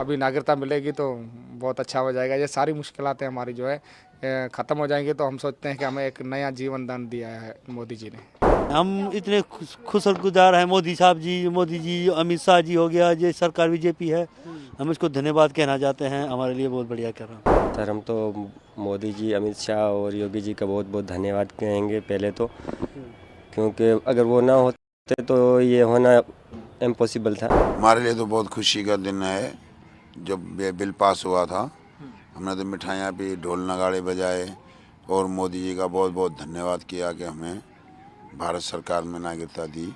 अभी नागरिकता मिलेगी तो बहुत अच्छा हो जाएगा। ये सारी मुश्किलातें हमारी जो है ख़त्म हो जाएंगी। तो हम सोचते हैं कि हमें एक नया जीवन दान दिया है मोदी जी ने। हम इतने खुशगुजार हैं मोदी साहब जी, मोदी जी, अमित शाह जी हो गया, ये सरकार बीजेपी है, हम इसको धन्यवाद कहना चाहते हैं। हमारे लिए बहुत बढ़िया कर रहा है सर। हम तो मोदी जी, अमित शाह और योगी जी का बहुत बहुत धन्यवाद कहेंगे पहले तो, क्योंकि अगर वो ना होते तो ये होना इम्पॉसिबल था। हमारे लिए तो बहुत खुशी का दिन है। जब ये बिल पास हुआ था हमने तो मिठाइयाँ भी, ढोल नगाड़े बजाए और मोदी जी का बहुत बहुत धन्यवाद किया कि हमें भारत सरकार में नागरिकता दी।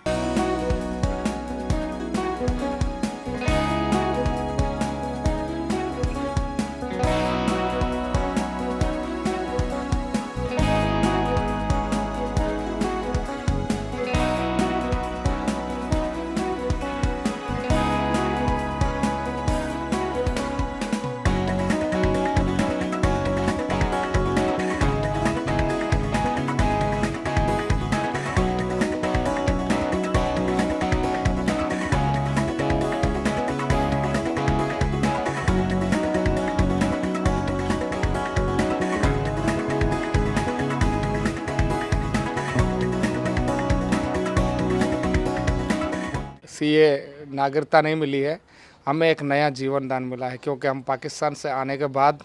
सीए नागरिकता नहीं मिली है, हमें एक नया जीवन दान मिला है। क्योंकि हम पाकिस्तान से आने के बाद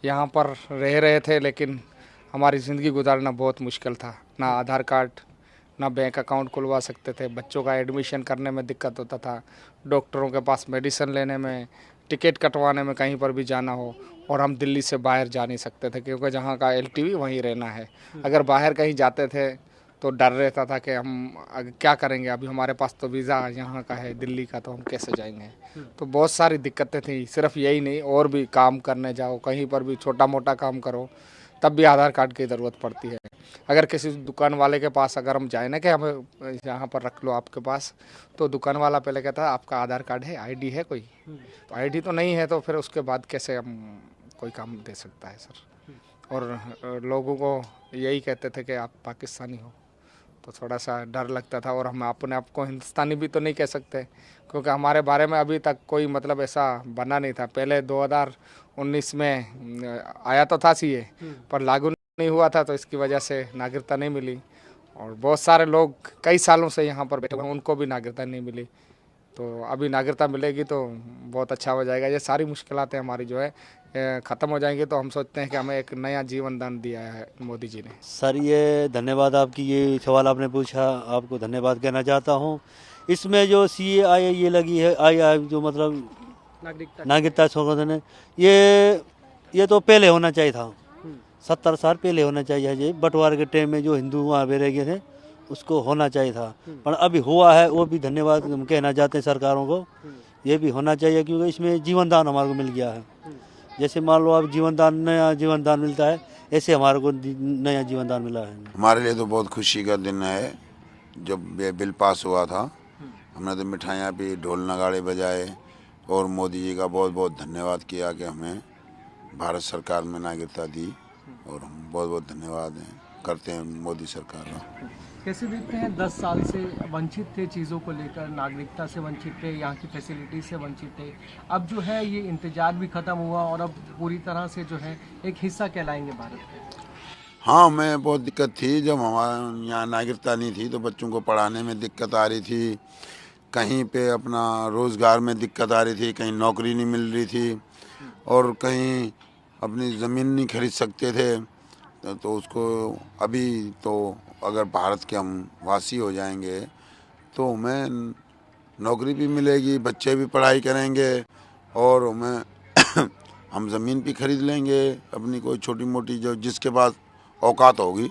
यहाँ पर रह रहे थे, लेकिन हमारी ज़िंदगी गुजारना बहुत मुश्किल था। ना आधार कार्ड, ना बैंक अकाउंट खुलवा सकते थे, बच्चों का एडमिशन करने में दिक्कत होता था, डॉक्टरों के पास मेडिसिन लेने में, टिकट कटवाने में, कहीं पर भी जाना हो। और हम दिल्ली से बाहर जा नहीं सकते थे क्योंकि जहाँ का एलटीवी वहीं रहना है। अगर बाहर कहीं जाते थे तो डर रहता था कि हम क्या करेंगे। अभी हमारे पास तो वीज़ा यहाँ का है दिल्ली का, तो हम कैसे जाएंगे। तो बहुत सारी दिक्कतें थी। सिर्फ यही नहीं, और भी काम करने जाओ, कहीं पर भी छोटा मोटा काम करो, तब भी आधार कार्ड की ज़रूरत पड़ती है। अगर किसी दुकान वाले के पास अगर हम जाए ना कि हमें यहाँ पर रख लो आपके पास, तो दुकान वाला पहले कहता है आपका आधार कार्ड है, आईडी है कोई? तो आईडी तो नहीं है, तो फिर उसके बाद कैसे हम कोई काम दे सकता है सर। और लोगों को यही कहते थे कि आप पाकिस्तानी हो, तो थोड़ा सा डर लगता था। और हम अपने आप को हिंदुस्तानी भी तो नहीं कह सकते, क्योंकि हमारे बारे में अभी तक कोई मतलब ऐसा बना नहीं था। पहले 2019 में आया तो था सीए, पर लागू नहीं हुआ था, तो इसकी वजह से नागरिकता नहीं मिली। और बहुत सारे लोग कई सालों से यहाँ पर बैठे हुए हैं, उनको भी नागरिकता नहीं मिली। तो अभी नागरिकता मिलेगी तो बहुत अच्छा हो जाएगा। ये सारी मुश्किलातें हमारी जो है ख़त्म हो जाएंगी। तो हम सोचते हैं कि हमें एक नया जीवन दान दिया है मोदी जी ने। सर। ये धन्यवाद, आपकी ये सवाल आपने पूछा, आपको धन्यवाद कहना चाहता हूँ। इसमें जो सीए आई ये लगी है, आई जो मतलब नागरिकता संशोधन है, ये तो पहले होना चाहिए था। 70 साल पहले होना चाहिए। ये बंटवारे के टाइम में जो हिंदू वहाँ पे रह गए थे, उसको होना चाहिए था, पर अभी हुआ है। वो भी धन्यवाद हम कहना चाहते हैं सरकारों को। ये भी होना चाहिए क्योंकि इसमें जीवन दान हमारे को मिल गया है। जैसे मान लो अब जीवन दान, नया जीवन दान मिलता है, ऐसे हमारे को नया जीवन दान मिला है। हमारे लिए तो बहुत खुशी का दिन है। जब ये बिल पास हुआ था हमने तो मिठाइयाँ भी, ढोल नगाड़े बजाए और मोदी जी का बहुत बहुत धन्यवाद किया कि हमें भारत सरकार में नागरिकता दी। और हम बहुत बहुत धन्यवाद करते हैं मोदी सरकार का। कैसे देखते हैं 10 साल से वंचित थे चीज़ों को लेकर, नागरिकता से वंचित थे, यहाँ की फैसिलिटी से वंचित थे। अब जो है ये इंतजार भी ख़त्म हुआ और अब पूरी तरह से जो है एक हिस्सा कहलाएंगे भारत के। हाँ, हमें बहुत दिक्कत थी। जब हमारे यहाँ नागरिकता नहीं थी तो बच्चों को पढ़ाने में दिक्कत आ रही थी, कहीं पे अपना रोज़गार में दिक्कत आ रही थी, कहीं नौकरी नहीं मिल रही थी, और कहीं अपनी ज़मीन नहीं खरीद सकते थे। तो उसको अभी तो अगर भारत के हम वासी हो जाएंगे तो हमें नौकरी भी मिलेगी, बच्चे भी पढ़ाई करेंगे, और हमें हम ज़मीन भी खरीद लेंगे अपनी, कोई छोटी मोटी जो जिसके पास औकात होगी।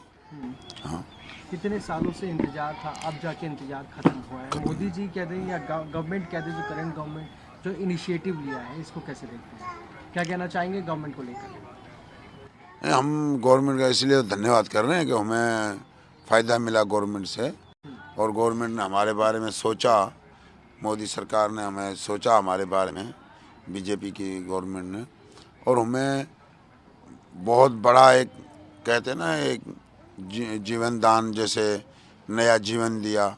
हाँ, कितने सालों से इंतजार था, अब जाके इंतजार खत्म हुआ है। मोदी जी कह दें या गवर्नमेंट कह दें, जो करंट गवर्नमेंट जो इनिशिएटिव लिया है, इसको कैसे देखते हैं? क्या कहना चाहेंगे गवर्नमेंट को लेकर? हम गवर्नमेंट का इसलिए धन्यवाद कर रहे हैं कि हमें फ़ायदा मिला गवर्नमेंट से, और गवर्नमेंट ने हमारे बारे में सोचा, मोदी सरकार ने हमें सोचा हमारे बारे में, बीजेपी की गवर्नमेंट ने, और हमें बहुत बड़ा एक कहते हैं ना एक जीवन दान जैसे नया जीवन दिया।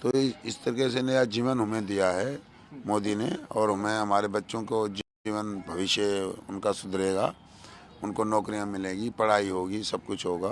तो इस तरीके से नया जीवन हमें दिया है मोदी ने, और हमें हमारे बच्चों को जीवन भविष्य उनका सुधरेगा, उनको नौकरियां मिलेगी, पढ़ाई होगी, सब कुछ होगा।